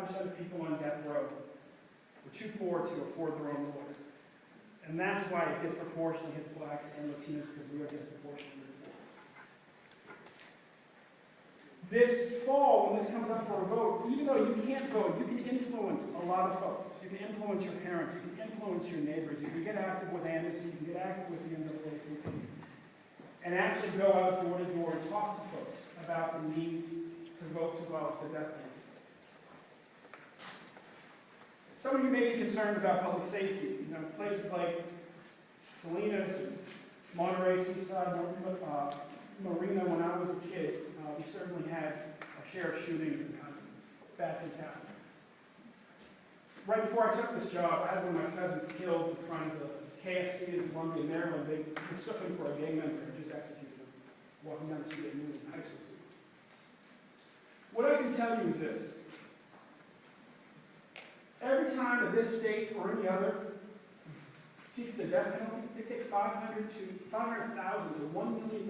95% of people on death row were too poor to afford their own lawyers. And that's why it disproportionately hits blacks and Latinos, because we are disproportionately poor. This fall, when this comes up for a vote, even though you can't vote, you can influence a lot of folks. You can influence your parents, you can influence your neighbors, you can get active with Amnesty, you can get active with the NAACP, and actually go out door to door and talk to folks about the need to vote to abolish the death penalty. Some of you may be concerned about public safety. You know, places like Salinas, Monterey, Seaside, Marina, when I was a kid, we certainly had a share of shootings and bad things happening. Right before I took this job, I had one of my cousins killed in front of the KFC in Columbia, Maryland. They mistook him for a gang member and just executed him, walking down the street at noon in high school student. What I can tell you is this. Every time that this state or any other seeks the death penalty, they take $500,000 to $1 million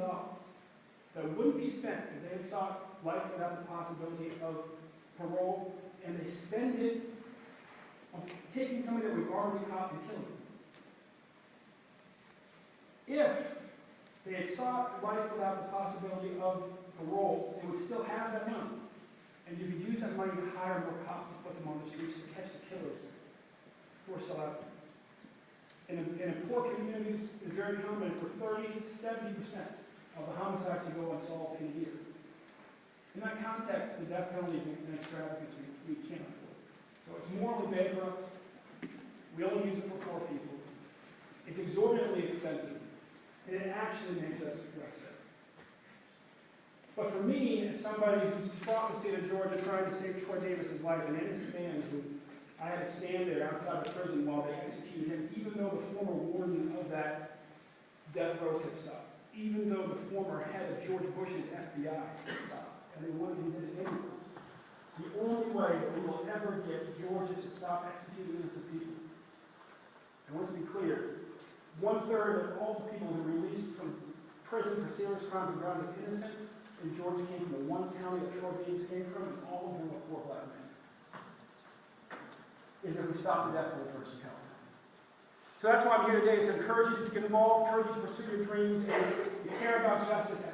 that wouldn't be spent if they had sought life without the possibility of parole, and they spend it on taking somebody that we've already caught and killing. If they had sought life without the possibility of parole, they would still have that money. And you could use that money to hire more cops to put them on the streets to catch the killers who are still out there. In poor communities, it's very common for 30 to 70% of the homicides to go unsolved in a year. In that context, the death penalty is an extravagance we can't afford. So it's morally bankrupt. We only use it for poor people. It's exorbitantly expensive. And it actually makes us less safe. But for me, as somebody who's fought the state of Georgia trying to save Troy Davis's life, an innocent man who I had to stand there outside the prison while they executed him, even though the former warden of that death row said stop, even though the former head of George Bush's FBI said stop, and they wanted him to do it anyways. The only way that we will ever get Georgia to stop executing innocent people, and let's be clear, 1/3 of all the people who were released from prison for serious crimes and grounds of innocence in Georgia came from the one county that Troy Davis came from, and all of them were poor black men. Is if we stop the death penalty first in California. So that's why I'm here today, is to encourage you to get involved, encourage you to pursue your dreams, and if you care about justice.